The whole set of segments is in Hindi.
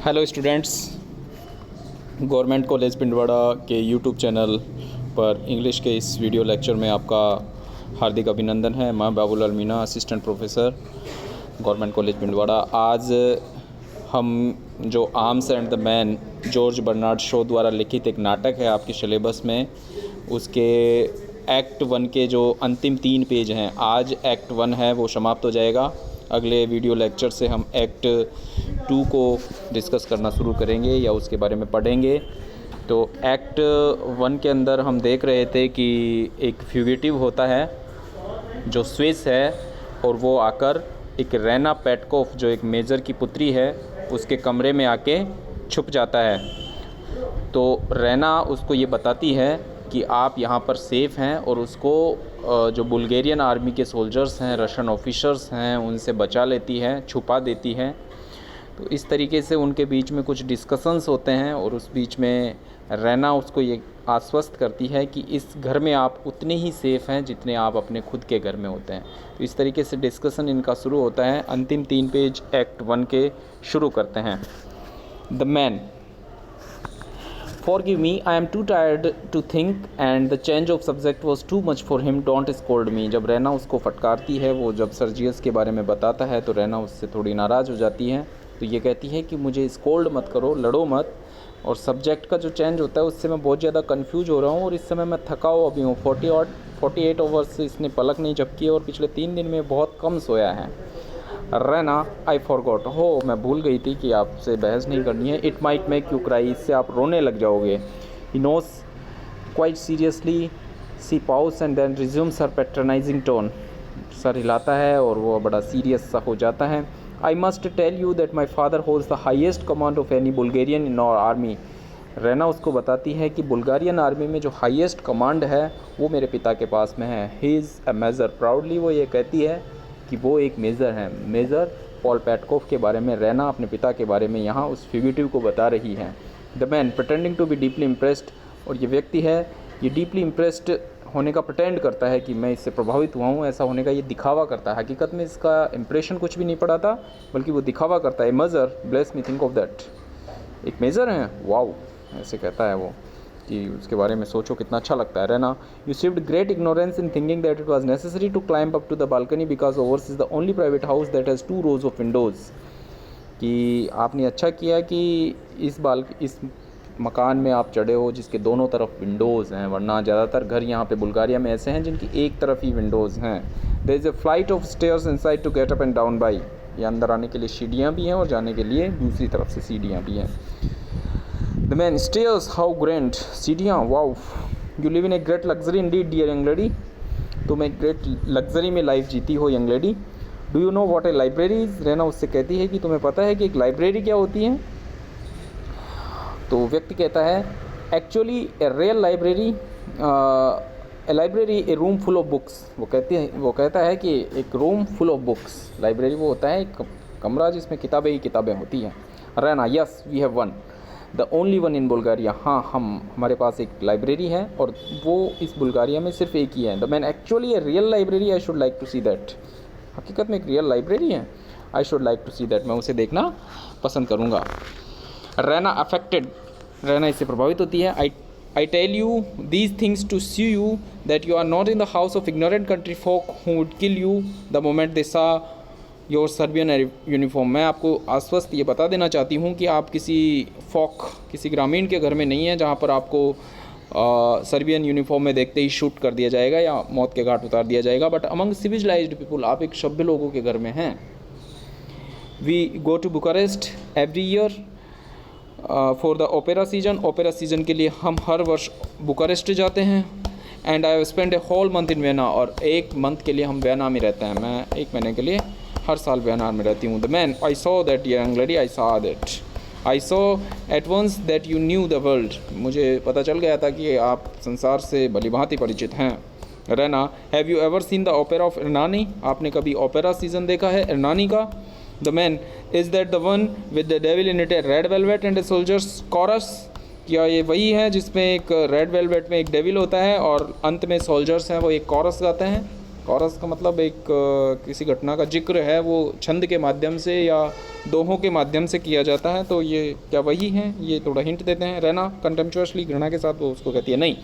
Hello students, government college Pindwara के यूट्यूब चैनल पर इंग्लिश के इस वीडियो लेक्चर में आपका हार्दिक अभिनंदन है। मैं Babulal Meena, assistant professor, government college Pindwara. आज हम जो Arms and the Man George Bernard Shaw द्वारा लिखित एक नाटक है आपके सिलेबस में, उसके एक्ट 1 के जो अंतिम 3 पेज हैं, आज एक्ट 1 है वो समाप्त हो जाएगा। अगले वीडियो लेक्चर से हम एक्ट 2 को डिस्कस करना शुरू करेंगे या उसके बारे में पढ़ेंगे। तो एक्ट 1 के अंदर हम देख रहे थे कि एक फ्यूगिटिव होता है जो स्विस है, और वो आकर एक रेना पेटकोफ जो एक मेजर की पुत्री है उसके कमरे में आके छुप जाता है। तो रेना उसको ये बताती है कि आप यहाँ पर सेफ़ हैं, और उसको जो बुल्गारियन आर्मी के सोल्जर्स हैं, रशियन ऑफिसर्स हैं, उनसे बचा लेती है, छुपा देती है। तो इस तरीके से उनके बीच में कुछ डिस्कशंस होते हैं, और उस बीच में रेना उसको ये आश्वस्त करती है कि इस घर में आप उतने ही सेफ़ हैं जितने आप अपने खुद के घर में होते हैं। तो इस तरीके से डिस्कशन इनका शुरू होता है। अंतिम 3 पेज एक्ट 1 के शुरू करते हैं। The man: Forgive me, I am too tired to think and the change of subject was too much for him. Don't scold me. जब रैना उसको फटकारती है, वो जब सर्जियस के बारे में बताता है तो रैना उससे थोड़ी नाराज़ हो जाती है। तो ये कहती है कि मुझे स्कोल्ड मत करो, लड़ो मत। और सब्जेक्ट का जो चेंज होता है उससे मैं बहुत ज़्यादा कंफ्यूज हो रहा हूँ, और इस समय मैं थका हुआ भी हूँ। 48 आवर्स से इसने पलक नहीं झपकी है और पिछले 3 दिन में बहुत कम सोया है। Raina: I forgot. हो, मैं भूल गई थी कि आपसे बहस नहीं करनी है। It might make you cry. इससे आप रोने लग जाओगे। He knows quite seriously. She pauses and then resumes her patronising tone. सर हिलाता है और वो बड़ा सीरियस सा हो जाता है। I must tell you that my father holds the highest command of any Bulgarian in our army. Raina उसको बताती है कि बुल्गारियन आर्मी में जो हाईएस्ट कमांड है वो मेरे पिता के पास में है। He is a major. Proudly वो ये कहती है कि वो एक मेजर हैं। मेजर पॉल पेटकोफ के बारे में रैना अपने पिता के बारे में यहाँ उस फ्यूगिटिव को बता रही है। The man pretending to be deeply impressed. और ये व्यक्ति है, ये डीपली इम्प्रेस्ड होने का प्रटेंड करता है कि मैं इससे प्रभावित हुआ हूँ, ऐसा होने का ये दिखावा करता है। हकीकत में इसका इम्प्रेशन कुछ भी नहीं पड़ा था, बल्कि वो दिखावा करता है। Major, bless me, think of that. एक मेजर हैं, वाओ, ऐसे कहता है वो कि उसके बारे में सोचो, कितना अच्छा लगता है। Raina: you showed great ignorance in thinking that it was necessary to climb up to the balcony because ours is the only private house that has 2 rows of windows. कि आपने अच्छा किया कि इस मकान में आप चढ़े हो जिसके दोनों तरफ विंडोज़ हैं, वरना ज़्यादातर घर यहाँ पे बुल्गारिया में ऐसे हैं जिनकी एक तरफ ही विंडोज़ हैं। There is a flight of stairs inside to get up and down by. ये अंदर आने के लिए सीढ़ियाँ भी हैं और जाने के लिए दूसरी तरफ से सीढ़ियाँ भी हैं। The man: stairs, how grand. सीढ़ियाँ, wow. You live in a great luxury indeed, dear young lady. तुम एक ग्रेट लग्जरी में लाइफ जीती हो, young lady. Do you know what A library is? रहना उससे कहती है कि तुम्हें पता है कि एक लाइब्रेरी क्या होती है? तो व्यक्ति कहता है, actually a real library, A library A room full of books. वो कहता है कि एक room full of books, library वो होता है एक कमरा जिसमें किताबें ही किताबें होती हैं। Raina: yes, we have one, the only one in Bulgaria. हाँ, हमारे पास एक लाइब्रेरी है और वो इस बुल्गारिया में सिर्फ एक ही है। The man: actually a real library, I should like to see that. हकीकत में एक रियल लाइब्रेरी है, I should like to see that, मैं उसे देखना पसंद करूँगा। रहना अफेक्टेड। रहना इससे प्रभावित होती है। I tell you these things to see you that you are not in the house of ignorant country folk who would kill you the moment they saw your Serbian uniform. मैं आपको आश्वस्त ये बता देना चाहती हूँ कि आप किसी ग्रामीण के घर में नहीं हैं जहाँ पर आपको सर्बियन यूनिफॉर्म में देखते ही शूट कर दिया जाएगा या मौत के घाट उतार दिया जाएगा। बट अमंग सिविलाइज्ड पीपुल, आप एक सभ्य लोगों के घर में हैं। We go to Bucharest every year for the opera season. Opera season के लिए हम हर वर्ष बुकारेस्ट जाते हैं। And I have spend a whole month in Vienna. और 1 मंथ के लिए हम वियना में रहते हैं। मैं 1 महीने के लिए हर साल वियना में रहती हूँ। The man: I saw that young lady, I saw that, I saw at once that you knew the world. मुझे पता चल गया था कि आप संसार से भलीभांति परिचित हैं। Raina: have you ever seen the opera of Ernani? आपने कभी ओपेरा सीजन देखा है एर्नानी का? The man: is that the one with the devil in it, a red velvet and a soldiers chorus? क्या ये वही है जिसमें एक रेड वेलवेट में एक डेविल होता है और अंत में सोल्जर्स हैं वो एक कॉरस गाते हैं? कोरस का मतलब एक किसी घटना का जिक्र है, वो छंद के माध्यम से या दोहों के माध्यम से किया जाता है। तो ये क्या वही है? ये थोड़ा हिंट देते हैं। रहना कंटेम्पचुअसली, घृणा के साथ, वो उसको कहती है नहीं।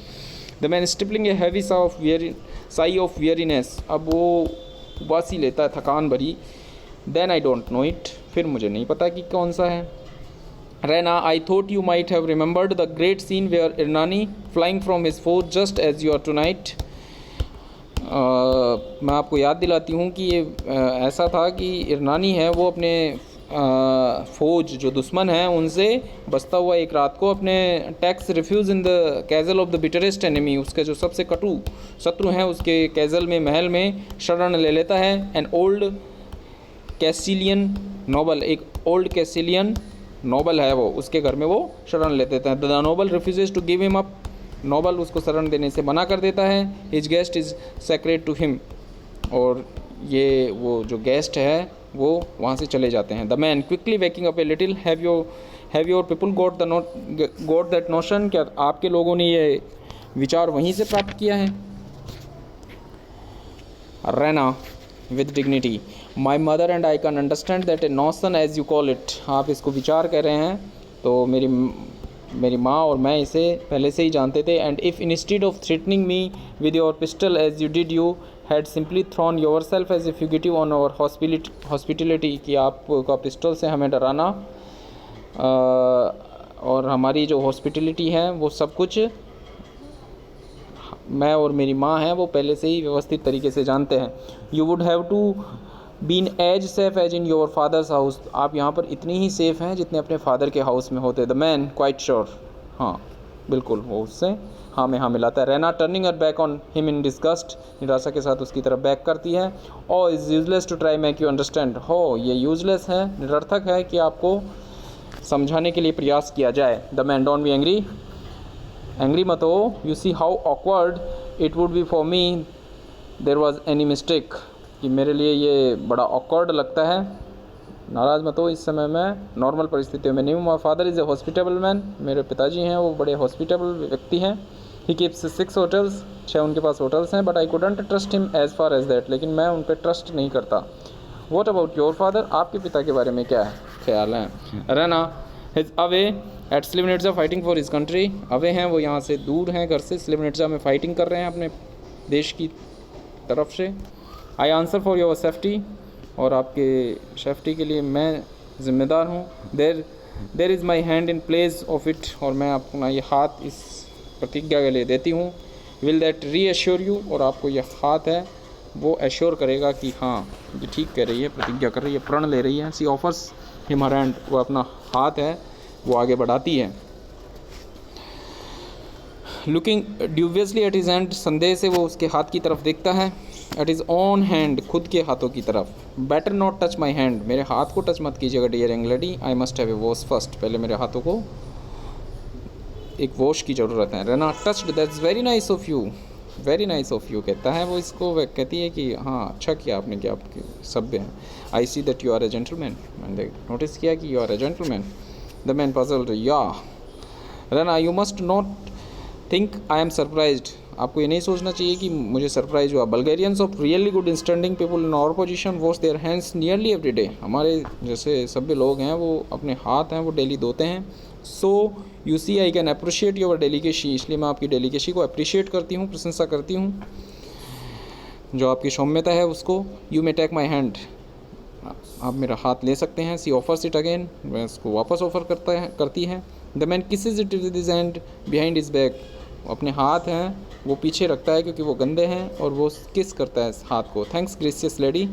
The man stifling a heavy sigh of weariness, अब वो उबासी लेता है थकान भरी। Then I don't know it, फिर मुझे नहीं पता कि कौन सा है। Raina, I thought you might have remembered the great scene where Ernani flying from his fort just as you are tonight. मैं आपको याद दिलाती हूँ कि ये ऐसा था कि इरनानी है वो अपने फ़ौज जो दुश्मन है उनसे बचता हुआ एक रात को अपने takes refuge in the castle of the bitterest enemy, उसके जो सबसे कटु शत्रु हैं उसके कैज़ल में, महल में शरण ले लेता है। एन ओल्ड कैसिलियन नोबल, एक ओल्ड कैसिलियन नोबल है वो, उसके घर में वो शरण ले देता है। The noble refuses to give him up, noble उसको शरण देने से मना कर देता है। His guest is sacred to him, और ये वो जो गेस्ट है वो वहाँ से चले जाते हैं। The man quickly waking up a little, have your people got that notion, क्या आपके लोगों ने ये विचार वहीं से प्राप्त किया है? Raina with dignity, my mother and I can understand that a notion as you call it, आप इसको विचार कह रहे हैं तो मेरी माँ और मैं इसे पहले से ही जानते थे। And if instead of threatening me with your pistol as you did, you had simply thrown yourself as a fugitive on our hospitality, कि आपका पिस्टल से हमें डराना और हमारी जो हॉस्पिटलिटी है वो सब कुछ मैं और मेरी माँ हैं वो पहले से ही व्यवस्थित तरीके से जानते हैं। You would have to been as safe as in your father's house, आप यहाँ पर इतनी ही सेफ़ हैं जितने अपने फादर के हाउस में होते। द मैन क्वाइट श्योर, हाँ बिल्कुल, वो उससे हाँ में हाँ मिलाता है। Raina turning her back on him in disgust, निराशा के साथ उसकी तरफ बैक करती है। Oh is useless to try make you understand, हो ये यूजलेस है, निरर्थक है कि आपको समझाने के लिए प्रयास किया जाए। The man don't be angry, angry मत हो। You see how awkward it would be for me there was any mistake, कि मेरे लिए ये बड़ा ऑकवर्ड लगता है, नाराज़ मत हो, इस समय मैं नॉर्मल परिस्थितियों में नहीं हूँ। My father is a hospitable man, मेरे पिताजी हैं वो बड़े हॉस्पिटेबल व्यक्ति हैं। ही कीप्स 6 होटल्स, 6 उनके पास होटल्स हैं। But I couldn't trust him as far as that, लेकिन मैं उन पर ट्रस्ट नहीं करता। वॉट अबाउट योर फादर, आपके पिता के बारे में क्या ख्याल है? Raina he's away at Slivnitza fighting for his country, away हैं वो यहाँ से दूर हैं घर से, स्लिवनिट्जा में फाइटिंग कर रहे हैं अपने देश की तरफ से। I answer for your safety, और आपके सेफ्टी के लिए मैं ज़िम्मेदार हूँ। There is my hand in place of it, और मैं अपना ये हाथ इस प्रतिज्ञा के लिए देती हूँ। विल दैट रीअश्योर यू, और आपको ये हाथ है वो एश्योर करेगा कि हाँ ये ठीक कह रही है, प्रतिज्ञा कर रही है, प्रण ले रही है। सी ऑफर्स हिम हर हैंड, वो अपना हाथ है वो आगे बढ़ाती है। लुकिंग ड्यूबियसली एट हिज हैंड, संदेह से वो उसके हाथ की तरफ देखता है। एट इज़ ओन हैंड, खुद के हाथों की तरफ। Better not touch my hand, मेरे हाथ को टच मत कीजिएगा dear young lady. I must have a wash first, पहले मेरे हाथों को एक वॉश की ज़रूरत है। रहना touched, that's very nice of you, very nice of you कहता है वो इसको, वह कहती है कि हाँ अच्छा किया आपने, कि आपके सभ्य हैं। I see that you are a gentleman, मैंने नोटिस किया कि you are a gentleman. The man puzzled, या। Raina you must not think I am surprised, आपको ये नहीं सोचना चाहिए कि मुझे सरप्राइज हुआ। Bulgarians of really good standing people in our position wash their hands nearly every day, हमारे जैसे सभ्य लोग हैं वो अपने हाथ हैं वो डेली धोते हैं। So you see I can appreciate your delicacy, इसलिए मैं आपकी डेलीकेसी को अप्रिशिएट करती हूँ, प्रशंसा करती हूँ, जो आपकी सौम्यता है उसको। You may take my hand, आप मेरा हाथ ले सकते हैं। सी ऑफर्स इट अगेन, वह इसको वापस ऑफर करती है। The man kisses it with his hand behind his back, अपने हाथ हैं वो पीछे रखता है क्योंकि वो गंदे हैं, और वो किस करता है हाथ को। Thanks gracious lady,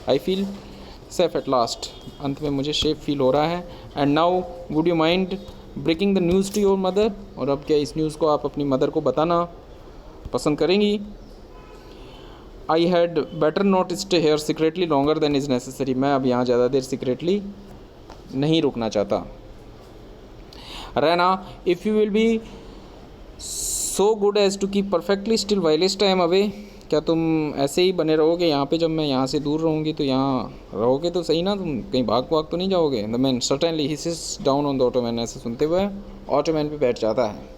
I feel safe at last, अंत में मुझे सेफ फील हो रहा है। And now would you mind breaking the news to your mother, और अब क्या इस न्यूज़ को आप अपनी मदर को बताना पसंद करेंगी? I had better not stay here secretly longer than is necessary, मैं अब यहाँ ज़्यादा देर सीक्रेटली नहीं रुकना चाहता। Raina if you will be so good as to keep perfectly still whilst I am away, क्या तुम ऐसे ही बने रहोगे यहाँ पे, जब मैं यहाँ से दूर रहूँगी तो यहाँ रहोगे तो सही ना, तुम कहीं भाग तो नहीं जाओगे? The man certainly, he sits down on the ottoman, ऐसे सुनते हुए ऑटोमैन पे बैठ जाता है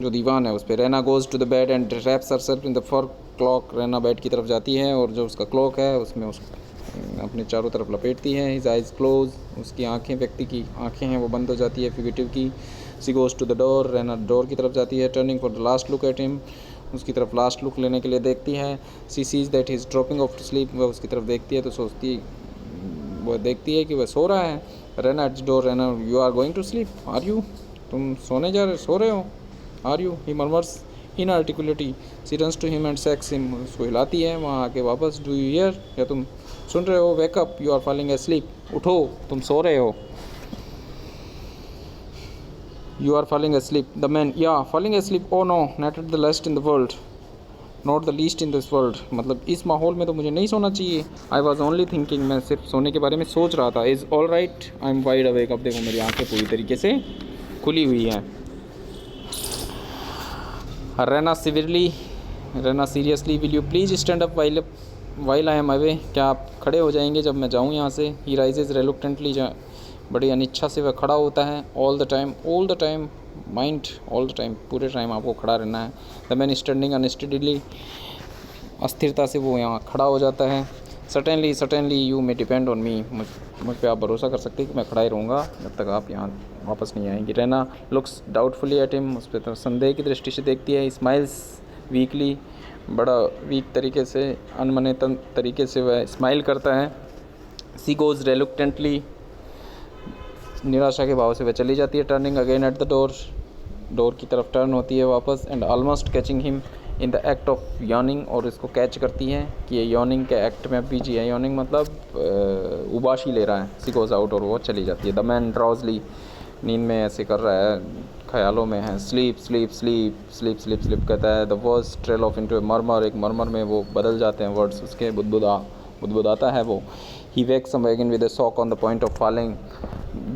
जो दीवान है उस पर। Raina goes to the bed and wraps herself in the fur cloak Raina bed की तरफ जाती है और जो उसका क्लॉक है उसमें उस अपने चारों तरफ लपेटती है। हिज आइज़ क्लोज, उसकी आंखें, व्यक्ति की आंखें हैं वो बंद हो जाती है फिगेटिव की। She goes to the door, Raina door की तरफ जाती है। Turning for the last look at him, उसकी तरफ लास्ट लुक लेने के लिए देखती है। She sees that he is dropping off to sleep, वह उसकी तरफ देखती है तो वह देखती है कि वह सो रहा है। Raina at the door, Raina you are going to sleep, are you, तुम सो रहे हो, are you, he murmurs inarticulately. She runs to him and shakes him, उसको हिलाती है वहाँ आके वापस। डू यू हियर, या तुम सुन रहे हो? Wake up, you are falling asleep, उठो तुम सो रहे हो। You are falling asleep, the man, या falling asleep, oh no not at the least in the world, not the least in this world, मतलब इस माहौल में तो मुझे नहीं सोना चाहिए। आई वॉज ओनली थिंकिंग, मैं सिर्फ सोने के बारे में सोच रहा था। Is all right, I am wide awake, अब देखो मेरी आंखें पूरी तरीके से खुली हुई हैं। Raina severely, Raina seriously, will you please stand up while I am away, क्या आप खड़े हो जाएंगे जब मैं जाऊँ यहाँ से। ही राइजेज रेलुक्टेंटली, बड़ी अनिच्छा से वह खड़ा होता है। All the time mind, all the time, पूरे टाइम आपको खड़ा रहना है। द मैन स्टैंडिंग अनस्टेडीली, अस्थिरता से वो यहाँ खड़ा हो जाता है। Suddenly you may depend on me, मुझ पे आप भरोसा कर सकते हैं कि मैं खड़ा ही रहूँगा जब तक आप यहाँ वापस नहीं आएंगे। Raina looks doubtfully at him, उस पर संदेह की दृष्टि से देखती है। स्माइल्स वीकली, बड़ा वीक तरीके से, अनमने तरीके से वह स्माइल करता है। सी गोज़ रेलुक्टेंटली, निराशा के भाव से वह चली जाती है। Turning again eight the door, door की तरफ टर्न होती है वापस। And almost catching him in the act of yawning, और इसको कैच करती है कि ये यॉर्निंग के एक्ट में बीजी है। यॉर्निंग मतलब उबाशी ले रहा है। सी गोज़ आउट, और वो चली जाती है। द मैन ड्राउजली, नींद में ऐसे कर रहा है, ख्यालों में है। Sleep sleep sleep sleep sleep sleep कहता है। The words trail of into A murmur, एक मर्मर में वो बदल जाते हैं वर्ड्स उसके, बुदबुदाता है वो। He wakes again with A shock on the point of falling,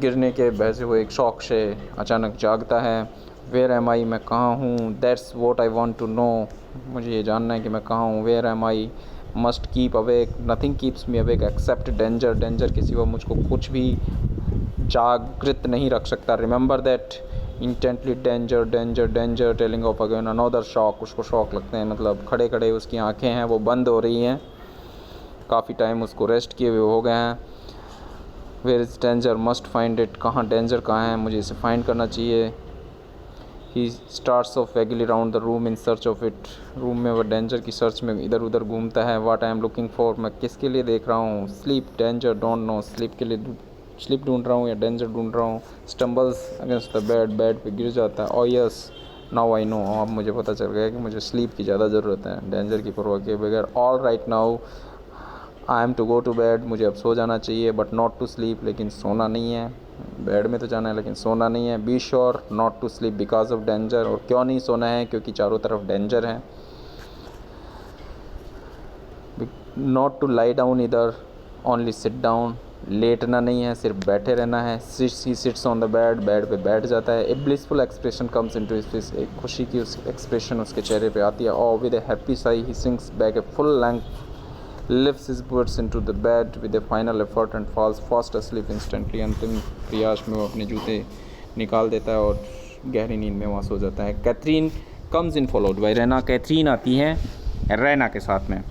गिरने के भय से वो एक शौक से अचानक जागता है। वेयर एम आई, मैं कहाँ हूँ। That's what I want to know, मुझे ये जानना है कि मैं कहाँ हूँ। Where am I, must keep awake, nothing keeps me awake except danger, danger के सिवा मुझको कुछ भी जागृत नहीं रख सकता। Remember that intently, danger danger danger, telling of again another shock, उसको शॉक लगते हैं, मतलब खड़े खड़े उसकी आंखें हैं वो बंद हो रही हैं, काफ़ी टाइम उसको रेस्ट किए हुए हो गए हैं। Where is danger, must find it, कहाँ डेंजर कहाँ है, मुझे इसे फाइंड करना चाहिए। He starts off vaguely round the room in search of it, room में वह डेंजर की सर्च में इधर उधर घूमता है। वाट आई एम लुकिंग फॉर, मैं किसके लिए देख रहा हूँ। Sleep, danger, don't know, sleep के लिए स्लीप ढूंढ रहा हूँ या डेंजर ढूंढ रहा हूँ। Stumbles against the bed, bed पे गिर जाता है। ओ यस नाउ आई नो, अब मुझे पता चल गया कि मुझे स्लीप की ज़्यादा ज़रूरत है, डेंजर की परवाह किए बगैर। All right now I am to go to bed, मुझे अब सो जाना चाहिए। बट नॉट टू स्लीप, लेकिन सोना नहीं है। बेड में तो जाना है लेकिन सोना नहीं है। Be sure not to sleep because of danger, और क्यों नहीं सोना है, क्योंकि चारों तरफ डेंजर है। नॉट टू लाई डाउन इधर, ओनली सिट डाउन, लेटना नहीं है, सिर्फ बैठे रहना है। He sits on the bed, bed पे बैठ जाता है। A blissful expression comes into his face, एक खुशी की उस एक्सप्रेशन उसके चेहरे पे आती है। और with A happy Sai he sinks back a full length, lifts his boots into the bed with a final effort and falls fast asleep instantly, अंतिम प्रयास में वो अपने जूते निकाल देता है और गहरी नींद में वहाँ सो जाता है। Catherine comes in followed by Raina, Catherine आती है रेना के साथ में।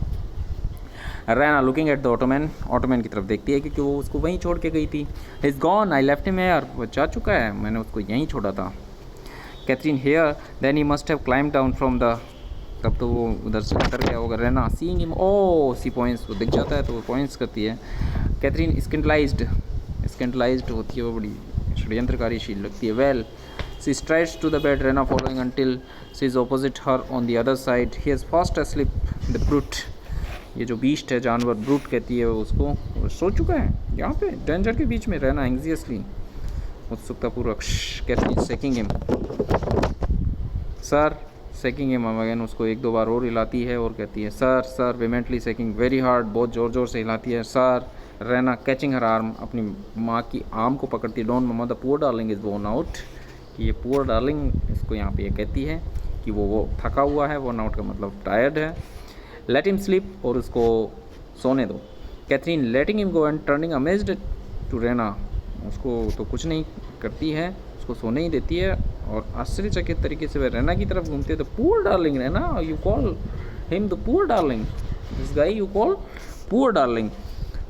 Raina looking at the ottoman, ottoman की तरफ देखती है क्योंकि वो उसको वहीं छोड़ के गई थी। Is gone, I left him here, वो जा चुका है, मैंने उसको यहीं छोड़ा था। Catherine here, then he must have climb down from the, तब तो वो उधर से उतर गया होगा। Raina seeing him, oh see points, वो दिख जाता है तो वो पॉइंट्स करती है। कैथरीन स्कैंडलाइज्ड होती है, वो बड़ी षड्यंत्रकारी शील लगती है। Well she strides to the bed, Raina following until she is opposite her on the other side. He is fast asleep the brute, ये जो बीस्ट है जानवर, ब्रूट कहती है वो उसको, वो सो चुका है यहाँ पे डेंजर के बीच में। रहना एंग्जियसली, उत्सुकतापूर्वक। Catherine shaking him, sir shaking him again, उसको एक दो बार और हिलाती है और कहती है sir sir, vehemently shaking very hard, बहुत ज़ोर ज़ोर से हिलाती है। सर, रहना कैचिंग हर आर्म, अपनी माँ की आर्म को पकड़ती है। Don't mamma the poor darling is worn out, कि ये पुअर डार्लिंग इसको यहाँ पे ये कहती है कि वो थका हुआ है। वोर्न आउट का मतलब टायर्ड है। लेट हिम स्लीप, और उसको सोने दो। Catherine letting him go and turning amazed to Raina, उसको तो कुछ नहीं करती है, उसको सोने ही देती है और आश्चर्यचकित तरीके से वह रहना की तरफ घूमती है। तो पुअर डार्लिंग रहना, you call him the poor darling. This guy you call poor darling.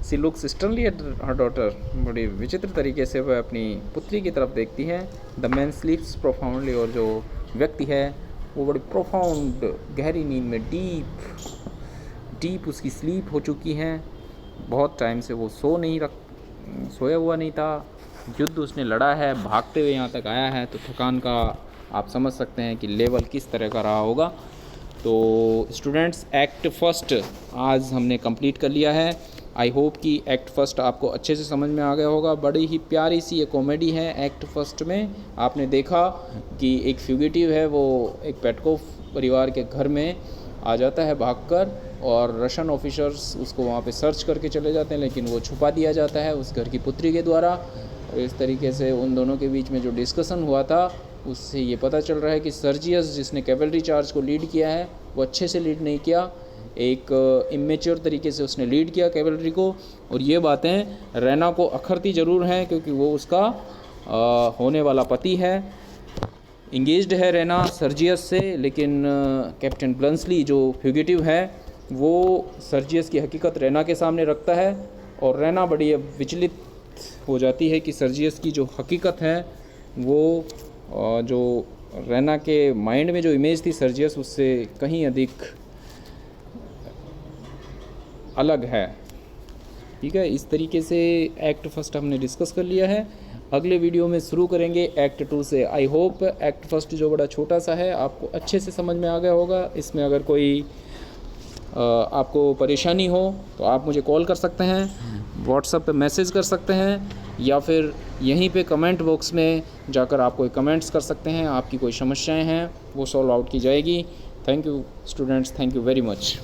She looks sternly at her daughter. बड़ी विचित्र तरीके से वह अपनी पुत्री की तरफ देखती है. The man sleeps profoundly. और जो व्यक्ति है वो बड़ी profound गहरी नींद में डीप उसकी स्लीप हो चुकी है. बहुत टाइम से वो सोया हुआ नहीं था. युद्ध उसने लड़ा है, भागते हुए यहाँ तक आया है, तो थकान का आप समझ सकते हैं कि लेवल किस तरह का रहा होगा. तो स्टूडेंट्स, एक्ट फर्स्ट आज हमने कंप्लीट कर लिया है. आई होप कि एक्ट फर्स्ट आपको अच्छे से समझ में आ गया होगा. बड़ी ही प्यारी सी ये कॉमेडी है. एक्ट फर्स्ट में आपने देखा कि एक फ्यूगिटिव है, वो एक पेटकोव परिवार के घर में आ जाता है भागकर, और रशियन ऑफिसर्स उसको वहाँ पे सर्च करके चले जाते हैं, लेकिन वो छुपा दिया जाता है उस घर की पुत्री के द्वारा. और इस तरीके से उन दोनों के बीच में जो डिस्कशन हुआ था उससे ये पता चल रहा है कि सर्जियस जिसने कैवलरी चार्ज को लीड किया है वो अच्छे से लीड नहीं किया, एक इमेच्योर तरीके से उसने लीड किया कैवलरी को. और ये बातें रैना को अखरती ज़रूर हैं क्योंकि वो उसका होने वाला पति है. इंगेज्ड है रैना सर्जियस से, लेकिन कैप्टन ब्लंसली जो फ्यूगिटिव है वो सर्जियस की हकीकत रैना के सामने रखता है, और रैना बड़ी विचलित हो जाती है कि सर्जियस की जो हकीकत है वो जो रैना के माइंड में जो इमेज थी सर्जियस उससे कहीं अधिक अलग है. ठीक है, इस तरीके से एक्ट फर्स्ट हमने डिस्कस कर लिया है. अगले वीडियो में शुरू करेंगे एक्ट 2 से. आई होप एक्ट फर्स्ट जो बड़ा छोटा सा है आपको अच्छे से समझ में आ गया होगा. इसमें अगर कोई आपको परेशानी हो तो आप मुझे कॉल कर सकते हैं, व्हाट्सएप पे मैसेज कर सकते हैं, या फिर यहीं पे कमेंट बॉक्स में जाकर आप कोई कमेंट्स कर सकते हैं. आपकी कोई समस्याएं हैं वो सॉल्व आउट की जाएगी. Thank you students, thank you very much.